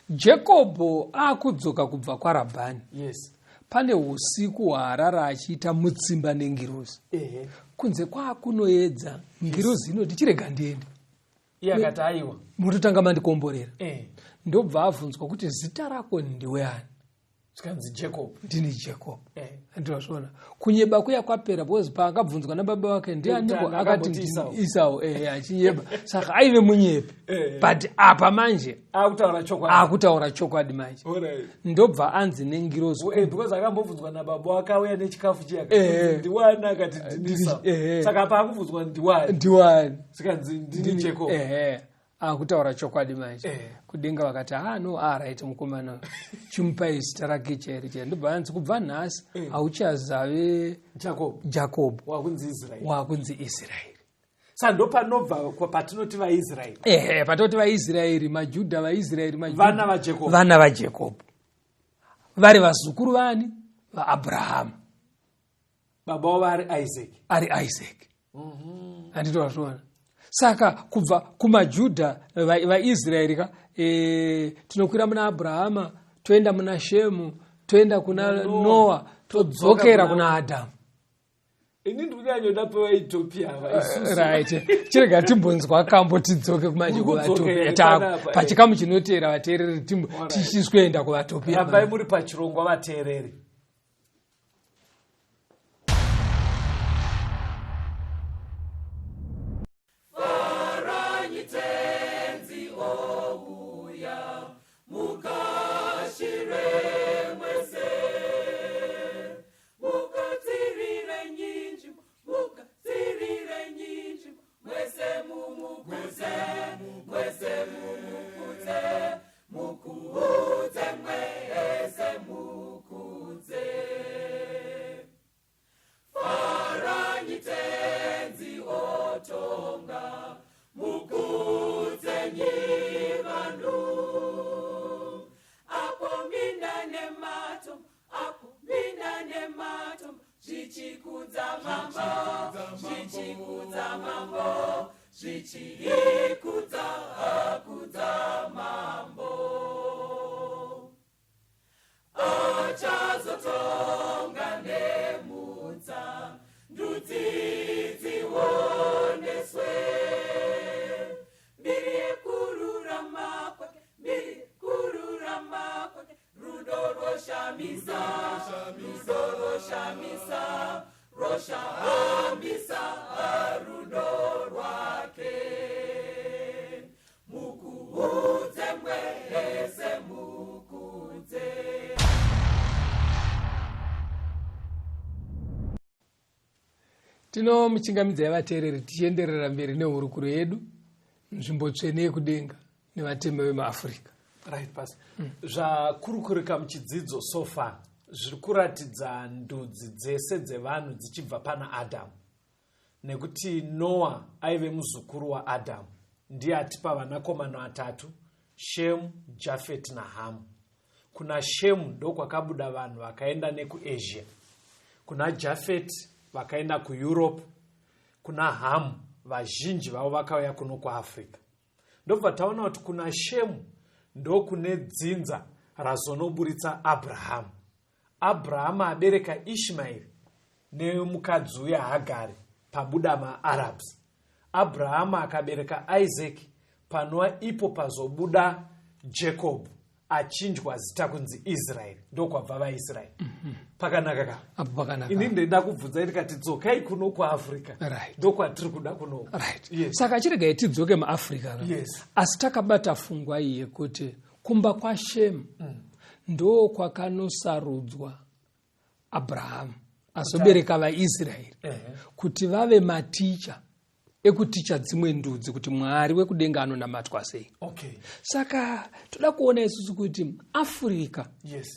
Jakobho akudzoka kubva kwaRabhani. Yes. Pane usiku hwaarara achiita mutsimba nengirozi. Kunze kwakunoedza ngirozi inoti chirega ndiende. Iye akati aiwa, mutotanga mandikomborera. Ndobva abvunzwa kuti zita rako ndiweani? Zvikanzi Jacob. Ndini Jacob. Ndinozviona. Kunyeba kuya kwapera because paakabvunzwa nababa wake ndianiko akati ndini Esau. Achinyeba. Saka aive munyepi. But apa manje akutaura chokwadi manje. Ndobva anzi nengirozi. Because akambobvunzwa nababa wake auya nechikafu chake. Ndiwani akati ndini Esau. Saka paakubvunzwa ndiwani. Zvikanzi ndini Jacob. Akutaura chokwadi manje. Kudenga vakati no right mukomana chimupai zita rake chairi. Ndobva anzi kubva nhasi hauchazave Jacob wakunzi Israeri. Saka ndo panobva patinoti vaIsraeri. Patoti vaIsraeri, maJudha vaIsraeri, vana vaJacob. Vari vazukuru vani vaAbraham. Baba wavo ari Isaac. Handitozviona. Saka kubva kumaJudha vaIsraeri tinokwira muna Abrahama, toenda muna Shemu, toenda kuna Noa, todzokera kuna Adamu. Ini ndinyanyoda pevaEthiopia right. Chirega timbonzwa kambo tidzoke kumanje kuvaEthiopia. Pachikamu chinoteera vateereri tichiswenda kuvaEthiopia. Rabai muri pachirongwa vateereri. Tino muchingamidza yavateereri tichienderera mberi nehurukuro yedu nzvimbo tsvene yekudenga nevateme vemuAfrica. Right, Pastor. Zvakurukurika muchidzidzo so far zviri kuratidza ndudzi dzese dzevanhu dzichibva pana Adamu. Nekuti Noa aive muzukuru waAdamu. Ndiye atipa vanakomana vatatu, Shemu, Jafeti naHamu. Kuna Shemu ndokwakabuda vanhu vakaenda nekuAsia. Kuna Jafeti vakaenda kuEurope. Kuna Hamu vazhinji vavo vakauya kuno kuAfrica. Ndobva taona kuti kuna Shemu ndokune dzinza razonoburitsa Abrahamu. Abrahamu abereka Ishmaeri nemukadzi uya Hagari pabuda maArabs. Abrahamu akabereka Isaac panova ipo pazobuda Jacob achinjwa zita kunzi Israeri. Ndokwabva vaIsraeri. Pakanaka ka. Ini ndenda kubvunza ndikati dzokai kuno kuAfrica. Ndokwatiri kuda kuno. Saka chirega tidzoke muAfrica. Asi takabata fungwa iyi yekuti kumba kwaShemu ndo kwakanosarudzwa Abrahamu azobereka vaIsraeri kuti vave maticha ekuticha dzimwe ndudzi kuti Mwari wekudenga anonamatwa sei. Saka toda kuona isusu kuti Africa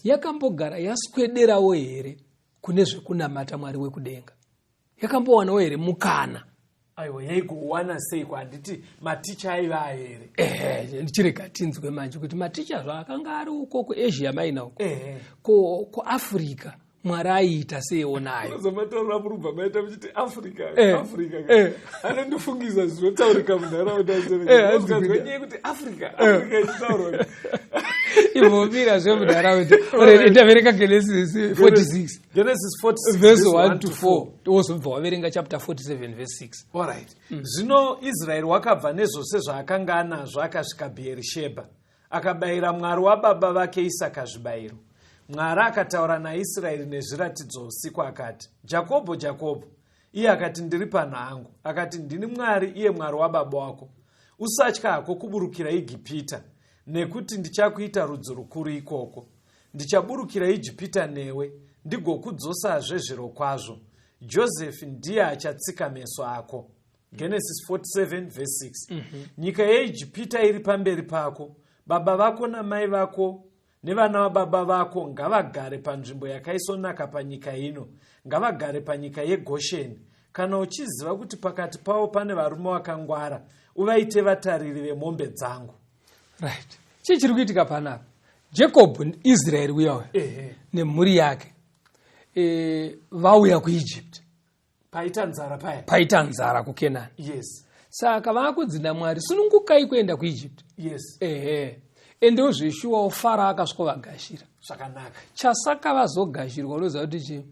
yakambogara yaswederawo here kune zvekunamata Mwari wekudenga. Yakambowanawo here mukana aiwa yaiguwana sei kwanditi maticha aiva here ndichirega tinzwe manje kuti maticha akanga ari uko kuAsia Minor uko kuAfrica Mwari aiita seionayo zamatorora murubva maita muchiti Africa anondifungiza zvinotaurika munharaunda dzekuzwe kuti Africa ichitaurwa ivomira zvemunharaunda ndaverenga Genesis 46 verse 1 to 4 wozobva waverenga chapter 47 verse 6. Alright. Zvino Israeri wakabva nezvose zvaakanga anazvo akasvika Bheerishebha akabayira Mwari wababa vake Isaka zvibayiro. Mwari akataura naIsraeri nezviratidzo usiku akati, Jakobho, Jakobho. Iye akati, ndiri pano hangu. Akati, ndini Mwari, iye Mwari wababa wako. Usatya hako kuburukira Ijipita, nekuti ndichakuita rudzi rukuru ikoko. Ndichaburukira Ijipita newe, ndigokudzosazve zvirokwazvo. Josefu ndiye achatsika meso ako. Genesis 47 verse 6. Nyika yeIjipita iri pamberi pako, baba vako namai vako nevana vababa vako ngavagare panzvimbo yakaisonaka panyika ino, ngavagare panyika yeGosheni. Kana uchiziva kuti pakati pavo pane varume vakangwara, uvaite vatariri vemombe dzangu. Right. Chiri kuitika panapa. Jacob Israel uyawe nemhuri yake vauya kuEgypt. Paita nzara kuKenani. Yes. Saka vakudzinda Mwari sunungukai kuenda kuEgypt. Yes. Ende zvishuwa Faro akasvika vagashira. Zvakanaka. Chasaka vazogashirwa unoziva kuti chi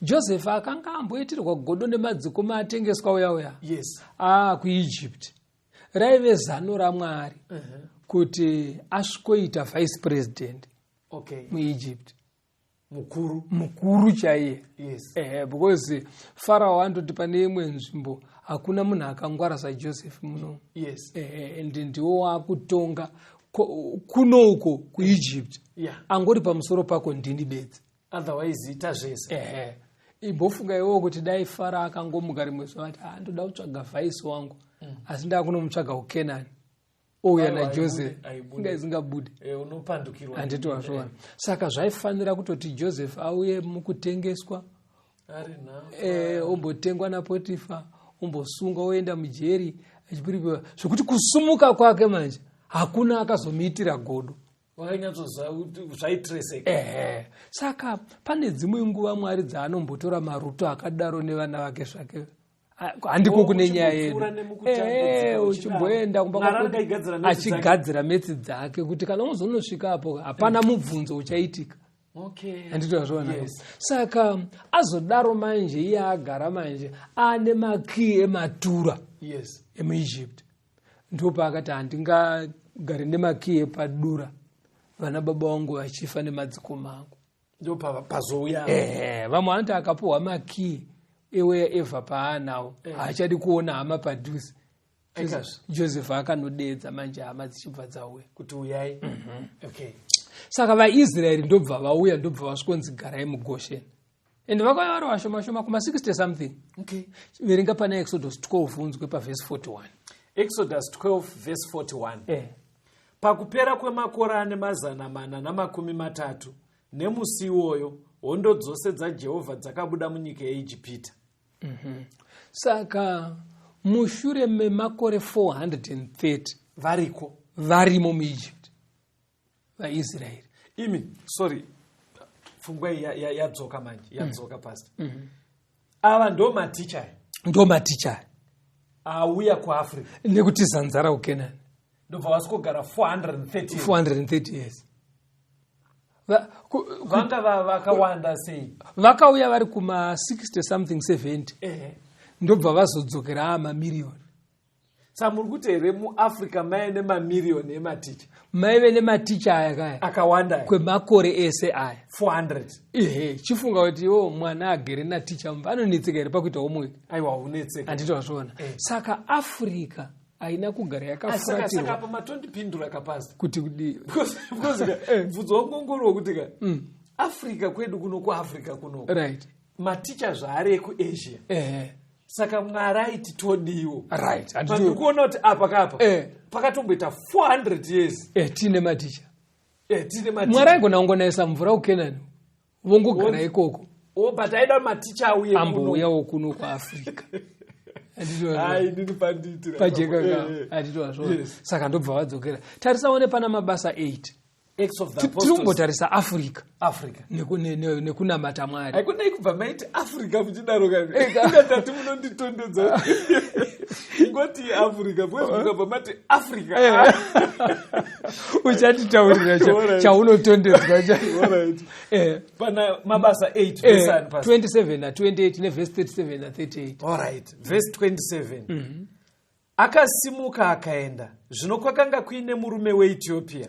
Joseph akanga amboitirwa godo nemadzikoma atengeswa uya. Yes. kuEgypt. Raive zano raMwari kuti asvikoita vice president muEgypt. Mukuru chaiye. Yes. Because Farao andoti pane imwe nzvimbo hakuna munhu akangwara saJoseph muno. Yes. Ndiwo wakutonga kunouko kuEgypt. Yeah. Angori pamusoro pako ndini bedzi. Otherwise ita zvese. Imbofunga iwo kuti dai Farao akangomuka rimwe zuva ati ndoda kutsvaga vice wangu asi ndakunomutsvaga kuKenani. Ouya naJoseph ingaizingabudi. Unopandukirwa. Handiti wazvona. Saka zvaifanira kutoti Joseph auye mukutengeswa. Ombotengwa naPotifa, ombosunga oenda mujeri achipiripiwa. Zvokuti kusumuka kwake manje hakuna akazomuitira godo. Saka pane dzimwe nguva Mwari dzaanombotora maruto akadaro nevana vake zvake. Handiko kune nyaya yedu. Uchimboenda achigadzira metsi dzake kuti kana uzonosvikapo hapana mubvunzo uchaitika. Handiti wazvona. Saka azodaro manje iye agara manje ane makii ematura emuEgypt. Ndipo akati handingagare nemakii epadura vana baba vangu vachifa nemadzikoma angu. Ndipo pazouya. Vamwe vanoti akapuhwa makii ewe Eva paanawo haachadi kuona hama padhuze. Joseph akanodedza manje hama dzichibva dzauya kuti uyai. Saka vaIsraeri ndobva vauya ndobva vasvikonzi garai muGosheni. Ende vakauya vari vashoma kuma 60 something. Verenga pana Exodus 12 unzwe paverse 41. Exodus 12 verse 41. Pakupera kwemakore ane 430 nemusi iwoyo hondo dzose dzaJehovha dzakabuda munyika yeIjipita. Saka mushure memakore 430 varimo muEgypt vaIsraeri. Fungwa yadzoka manje yadzoka past. Ava ndo maticha auya kuAfrica nekuti zanzara kuKenani ndobva vasikogara 430 years. Vanga vakawanda sei? Vakauya vari kuma 60 something 70. Ndobva vazodzokera amamiliyoni. Samuri kuti here muAfrica maine mamiliyoni ematicha. Maive nematicha aya kaya akawanda kwemakore ese aya 400. Chifunga kuti mwana agere naticha anonetseka here pakuita homework. Aiwa unetseka. Handiti wazvona. Saka Africa aina kugara yakafuratirwa. Saka pamatondipindura kapasi kuti kudi bvunzo wongongoro kuti Africa kwedu kuno kuAfrica kuno. Right. Maticha zvare kuAsia. Saka Mwari aiti todiwo. Right. Andikuona kuti apa kapa pakatomboita 400 years. Tine maticha. Mwari aingonaisa mvura kuKenani vongogara ikoko. But aida maticha auye ambouyawo kuno kuAfrica. pajeka anditwazvo saka ndobva wadzokera. Tarisaone pana mabasa 8 tinombotarisa Africa nekunamata Mwari. Haikuna kubva maiti Africa muchidaro ingatati munonditondedza ingoti Africa bwezvikabva mati Africa uchatitaurira chaunotondedzwa pana mabasa 8 27 na 28 neverse 37 na 38. Alright, verse 27. Akasimuka akaenda. Zvino kwakanga kuine murume weEthiopia,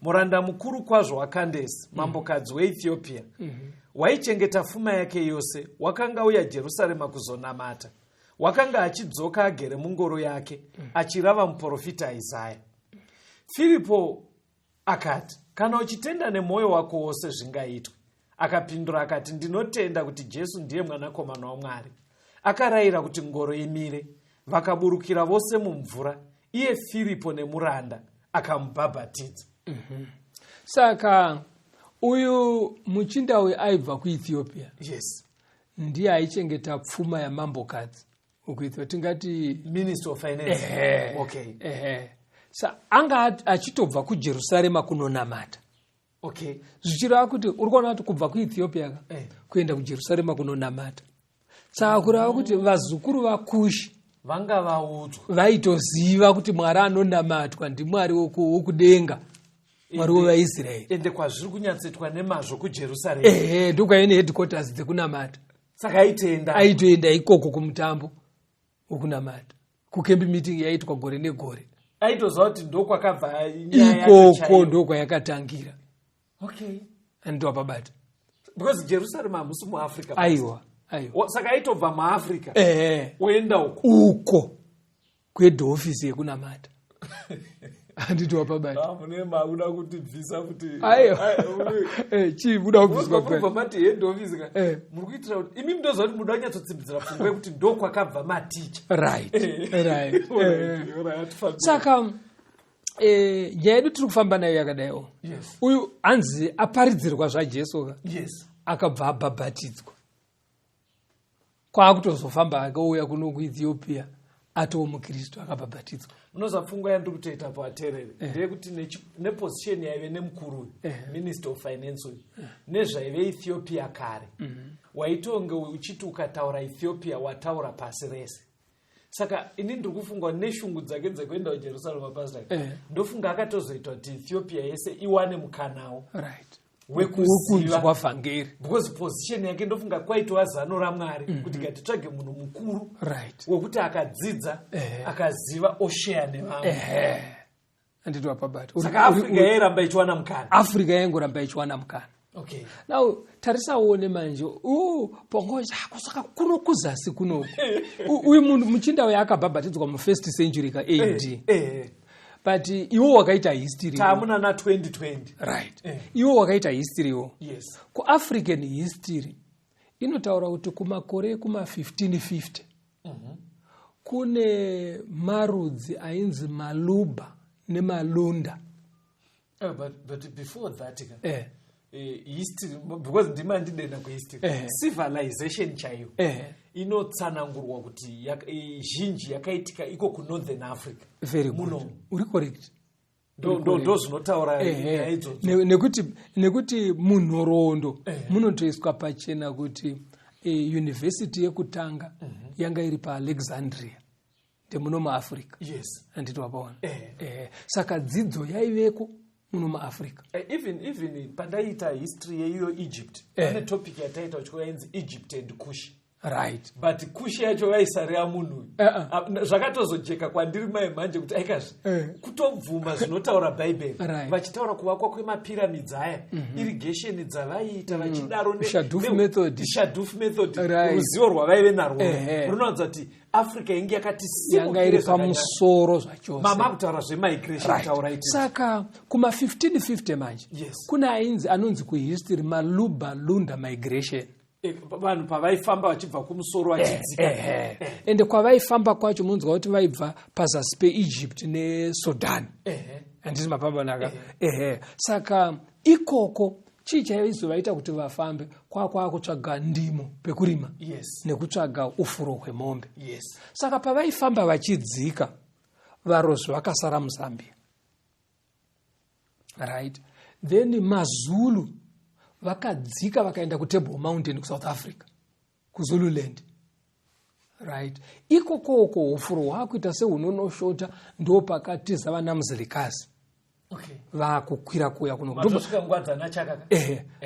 muranda mukuru kwazvo waKandesi, mambokadzi weEthiopia, waichengeta pfuma yake yose, wakanga uya Jerusarema kuzonamata. Wakanga achidzoka agere mungoro yake, achirava muprofita Isaya. Filipo akati, kana uchitenda nemwoyo wako wose zvingaitwe. Akapindura akati, ndinotenda kuti Jesu ndiye mwanakomana waMwari. Akarayira kuti ngoro imire. Vakaburukira vose mumvura, iye Filipo nemuranda akamubhabhatidza. Saka uyu muchinda aibva kuEthiopia. Yes. Ndiye aichengeta pfuma yamambokadzi ukuitwa tingati Minister of Finance. Okay. Anga achitobva kuJerusarema kunonamata. Okay. Zvichireva kuti uri kuona kuti kubva kuEthiopia kuenda kuJerusarema kunonamata. Saka kureva kuti vazukuru vaKushi vanga vaudzwa vaitoziva kuti Mwari anonamatwa ndiMwari wokudenga, Mwari wevaIsraeri. Ende kwazviri kunyatsoitwa nemazvo kuJerusarema. Ndokwaine headquarters dzekunamata. Saka aitoenda ikoko kumutambo wokunamata, kukembi meeting yaitwa gore negore. Aitoziva kuti ndokwakabva ikoko ndokwayakatangira. Okay. Ando pabata. Because Jerusalem hamusi muAfrica. Aiwa. Saka aitobva muAfrica. Oenda uko kwedho ofisi yekunamata. Anditwa pabata. Mune mauna kuti bvisa kuti chibuda kubviswa kwa mati head office ka muri kuitira kuti imi ndozo kuti muda nyatsotsimbizira pfungwe kuti ndokwakabva maticha. Right. Saka yedu tiri kufamba nayo yakadayo. Uyu anzi aparidzirwa zvaJesu ka. Yes. Akabva abhabhatidzwa. Kwakutozofamba akauya kuno kuEthiopia atoo muKristu akabhabhatidzwa. Munozapfungwa yandiri kutoita paterere ndeyekuti neposition yaive nemukuru Minister of Finance nezvaive Ethiopia kare waitonge uchiti ukataura Ethiopia wataura pasi rese. Saka ini ndiri kufunga neshungu dzake dzekuenda kuJerusarema pastor ndofunga akatozoita kuti Ethiopia yese iwane mukanawo. Right. Wekuziva vhangeri because position yake ndofunga kwaitwa zano raMwari kuti gatitsvage munhu mukuru wekuti akadzidza akaziva oshare nevamwe. Anditwa pabata. Saka Africa yairamba ichiwana mukana. Africa yaingoramba ichiwana mukana. Okay. Now tarisaone manje pongoja kusaka kuno kuzasi kuno. Uyu munhu muchinda yakabhabhatidzwa mu 1st century ka AD. But iwo wakaita history. Tamuna na 2020. Right. Iwo wakaita history yo. Yes. Ku African history inotaura kuti kumakore kuma 1550 kune marudzi ainzi Maluba neMalunda. But before that history, because ndima ndidena ku history, civilization chayo inotsanangurwa kuti zhinji yakaitika iko ku Northern Africa. Very good. Uri correct. Ndo zvinotaura nekuti munhoroondo munotoiswa pachena kuti university yekutanga yanga iri paAlexandria ndemuno muAfrica. Yes. Anditwa paona. Saka dzidzo yaiveko muno muAfrica. Even pandaita history yeiyo Egypt. Pane topic yataita uchikoyanzi Egypt and Kush. Right. But Kush yacho vaisari yamunhu. Zvakatozojeka kwandiri mai manje kuti aikazvi kutobvuma zvinotaura Bible. Vachitaura kuvakwa kwemapyramids aya, irrigation dzavaita vachidaro Shadouf method. Ruzivo rwavaive narwo runowanza kuti Africa ingi yakati yanga iri pamusoro zvachose. Mama kutaura zvemigration taura iti. Saka kuma 1550 manje kuna anonzi kuhistory Maluba Lunda migration. Vanhu pavaifamba vachibva kumusoro vachidzika. Ende kwavaifamba kwacho munzwa kuti vaibva pazasi peEgypt neSudan. Handisi mapamba naka. Saka ikoko chii chaizovaita kuti vafambe kwakutsvaga ndimo pekurima nekutsvaga ufuro hwemombe. Saka pavaifamba vachidzika, varozvi vakasara muZambia, right? Then maZulu vakadzika vakaenda kuTable Mountain kuSouth Africa, kuZululand, right? Ikokoko ufuro hwakuita sehunonoshota, ndo pakatiza vana muzirikazi vakukwira kuya kuno.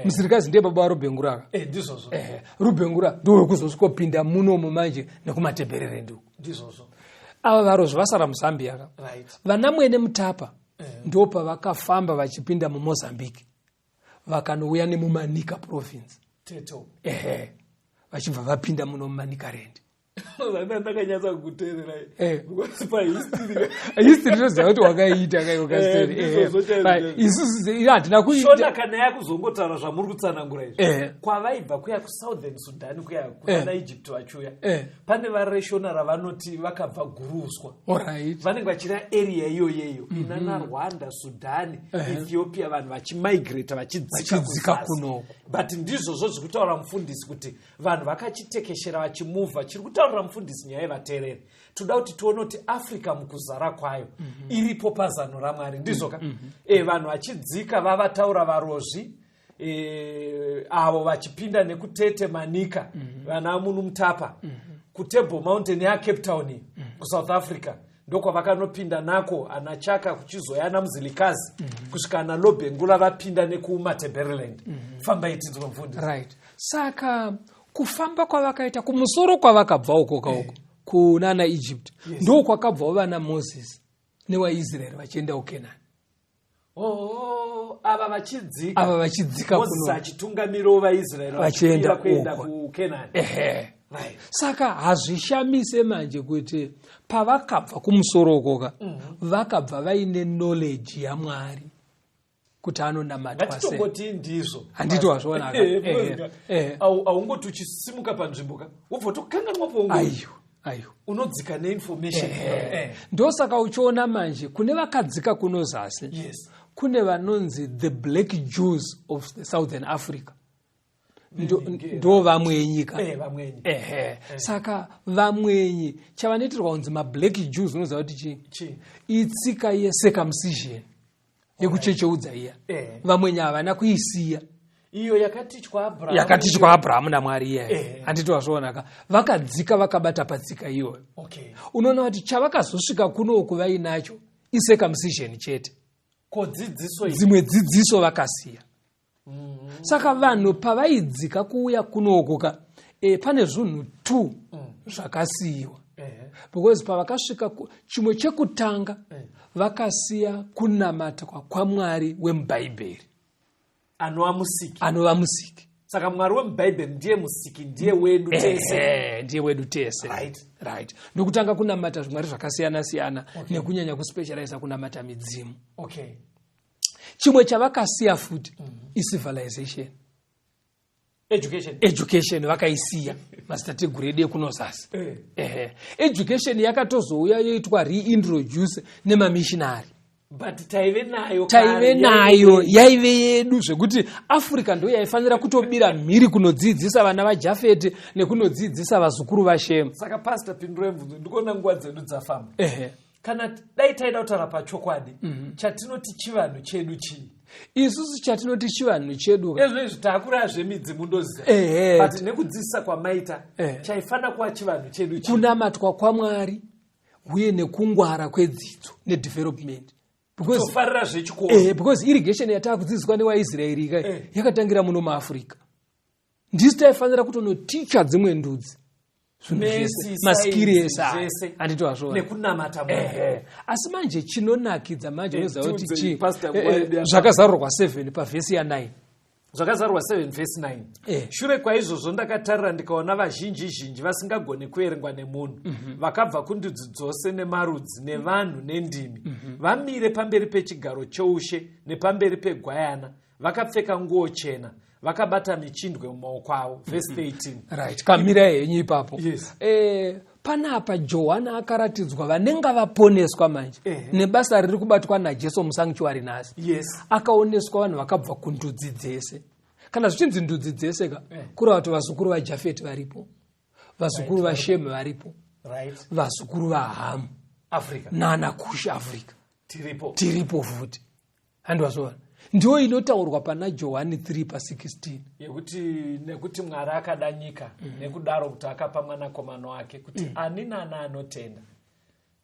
Muzirikazi ndiye baba waRubengura. Rubengura ndo kuzosvikopinda munomo manje nekumatebherere nduku. Ava varozvi vasara muZambia. Vana Mwene Mutapa ndo pavakafamba vachipinda muMozambique, vakanouya nemuManika province. Vachibva vapinda muno muManika land. Ndakanyatsa kuteerera history toziva kuti wakaita hatina kushona kana yakuzongotaura zvamuri kutsanangura izvi. Kwavaibva kuya kuSouthern Sudan kuya kuna Egypt vachiuya, pane vareshonara vanoti vakabva guruswa, vanenge vachira area iyoyeyo inana Rwanda, Sudan, Ethiopia, vanhu vachimigrate vachidzika kunoko. But ndizvozvo zviri kutaura mufundisi kuti vanhu vakachitekeshera vachimuvha. Chiri kutaura mufundisi nyaya yevateereri, toda kuti tione kuti Africa mukuzara kwayo iripo pazano raMwari, ndizoka. Vanhu vachidzika vavataura varozvi, avo vachipinda nekutete Manika, vana Munu Mutapa, kuTable Mountain yaCape Town kuSouth Africa, ndokwa vakanopinda nako anachaka kuchizoyana muzilikazi kusvika naLobengula vapinda nekuMatebeleland. Famba iti ndinomufundisi. Right. Saka kufamba kwavakaita kumusoro kwavakabva uko kunana Egypt, ndo kwakabvawo vana Moses nevaIsraeri vachienda kuKenani. Ava vachidzika Moses achitungamira vaIsraeri vachienda kuenda kuKenani. Saka hazvishamise manje kuti pavakabva kumusoro ukoka vakabva vaine knowledge yaMwari kuti anonamatwa sei. Ngatitongoti ndizvo. Handiti wazvonaka. Aungoti uchisimuka panzvimbo ubva tokanganwa pongo. Ayo. Unodzika neinformation. Ndosaka uchiona manje kune vakadzika kuno zasi. Kune vanonzi the black Jews of the Southern Africa. Ndo vamwenyi ka. Saka vamwenyi chavanoitirwa kunzi black Jews unoziva kuti chi? Itsika yecircumcision yekuchecheudza iya. Vamwenyi havana kuisiya. Iyo yakatichwa Abrahamu naMwari iya. Handiti wazvonaka. Vakadzika vakabata patsika iyoyo. Unoona kuti chavakazosvika kunoku vainacho icircumcision chete. Dzimwe dzidziso vakasiya. Saka vanhu pavaidzika kuuya kunokoka, pane zvinhu 2 zvakasiyiwa. Because pavakasvika chimwe chekutanga vakasiya kunamata kwaMwari wemuBhaibheri anova musiki. Saka Mwari wemuBhaibheri ndiye musiki, ndiye wedu tese. Ndiye wedu tese. Right. Nokutanga kunamata zvimwari zvakasiyana siyana nekunyanya kuspecialize kunamata midzimu. Chimwe chavakasiya futi civilization. Education vakaisiya mazitateguru edu ekunosasi. Education yakatozouya yoitwa reintroduce nemamissionary. But taive nayo yaive yedu zvekuti Africa ndo yaifanira kutobira mhiri kunodzidzisa vana vaJafeti nekunodzidzisa vazukuru vaShemu. Saka pastor pindura mvunzo ndikuona nguva dzedu dzafamba. Kana dai taida kutaura pachokwadi, chatinoti chivanhu chedu chii? Isusu chatinoti chivanhu chedu ezvezvo takura zvemidzimu ndoziva. But nekudzidzisa kwamaita chaifana kuva chivanhu chedu chii? Kunamatwa kwaMwari uye nekungwara kwedzidzo nedevelopment. Because irrigation yatakudzidziswa nevaIsraeri yakatangira muno muAfrica. Ndisi taifanira kutonoticha dzimwe ndudzi maskiri esa handiti wazvona nekunamata Mwari. Asi manje chinonakidza manje unoziva kuti zvakazarurwa 7 pavhesi ya9. Zvakazarurwa 7 verse 9. Shure kwaizvozvo ndakatarira ndikaona vazhinji vasingagoni kuerengwa nemunhu, vakabva kundudzi dzose nemarudzi nevanhu nendimi, vamire pamberi pechigaro choushe nepamberi pegwayana, vakapfeka nguo chena, vakabata michindwe mumaoko avo. Verse 13. Right, kamira henyu ipapo. Yes. Panapa Johana akaratidzwa vanenge vaponeswa manje nebasa riri kubatwa naJesu musanctuary nhasi. Yes. Akaoneswa vanhu vakabva kundudzi dzese. Kana zvichinzi ndudzi dzese ka kureva kuti vazukuru vaJafeti varipo, vazukuru vaShemu varipo, vazukuru vaHamu Africa nanaKushi Africa tiripo futi. Handwazvona ndiyo inotaurwa pana Johani 3:16 yekuti nekuti Mwari akada nyika nekudaro kuti akapa mwanakomana wake kuti ani nani anotenda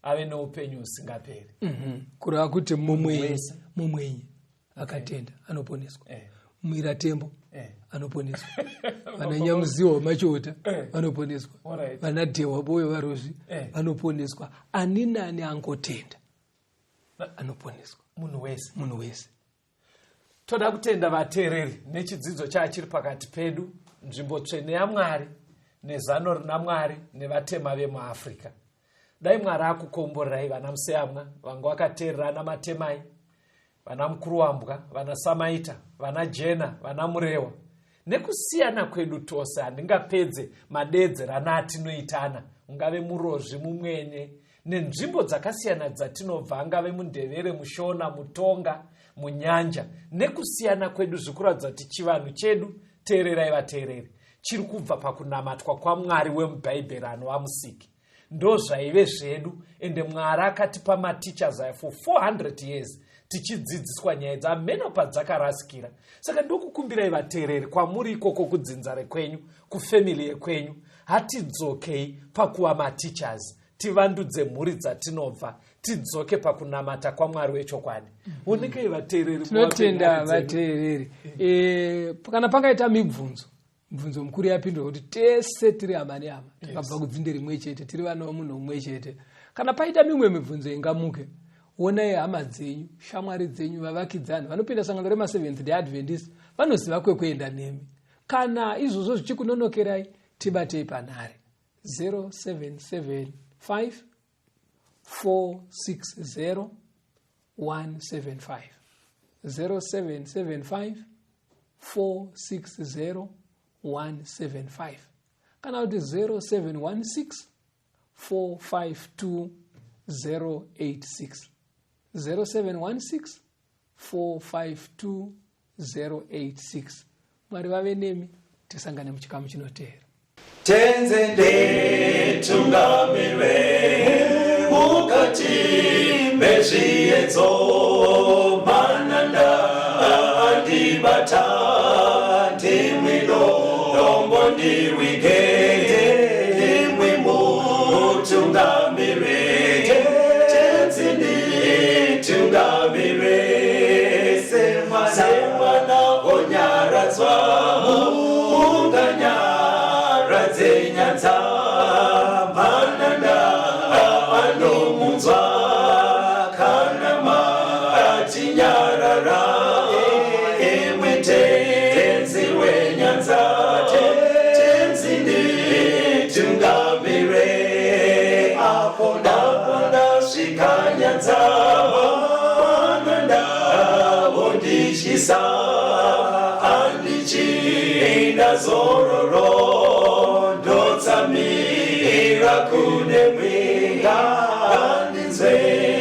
ave noupenyu husingaperi. Kureva kuti mumwenyi akatenda anoponeswa. Mwiratembo anoponeswa. Vana Nyamuziwa wemachota vanoponeswa. Vana Dhewa boyo varozvi vanoponeswa. Ani nani angotenda anoponeswa. Munhu wese. Toda kutenda vateereri nechidzidzo chachiri pakati pedu, nzvimbo tsvene yaMwari nezano rina Mwari nevatema vemuAfrica. Dai Mwari akukomborerai vana Museyamwa vanga vakateererana matemai, vana Mukuruwambwa, vana Samaita, vana Jena, vana Murewa. Nekusiyana kwedu tose handingapedze madedzerana atinoitana, ungave murozvi, mumwenye, nenzvimbo dzakasiyana dzatinobva, angave muNdevere, muShona, muTonga, muNyanja. Nekusiyana kwedu zvikuratidza kuti chivanhu chedu, teererai vateereri, chiri kubva pakunamatwa kwaMwari wemubhaibheri anova Musiki. Ndo zvaive zvedu, ende Mwari akatipa matichers aya for 400 years tichidzidziswa nyaya dzameno padzakarasikira. Saka ndokukumbirai vateereri, kwamuri ikoko kudzinza rekwenyu, kufemili yekwenyu, hatidzokei pakuva matichers, tivandudze mhuri dzatinobva, tidzoke pakunamata kwaMwari wechokwadi. Onekei vateereri, tinotenda vateereri. Kana pakaita mibvunzo mukuru yapindura kuti tese tiri hama nehama, takabva kudzinde rimwe chete, tiri vana vomunhu mumwe chete. Kana paita mimwe mibvunzo ingamuke, onai hama dzenyu, shamwari dzenyu, vavakidzani vanopinda sangano rema7th Day Adventist vanoziva kwekuenda nemi. Kana izvozvo zvichikunonokerai, tibatei panhare 0775 460 175 0775 460 175 kana kuti 0716 452 086 0716 452 086. Mwari vave nemi, tisangane muchikamu chinoteera. Tenzende tungamirwe mukati mezviedzo mananda andibata ndimwino dombo ndiwigende ndimwimo tungamirwe tenzende tungamirwe semana onyaradzwa zenyanza mananda anomunzwa kanama atinyarara emwete tenzi wenyanza tenzi tungamire apo ndasvika nyanza mananda vondishisa andichienda zororo ndotsamira kune mwenga andinzwe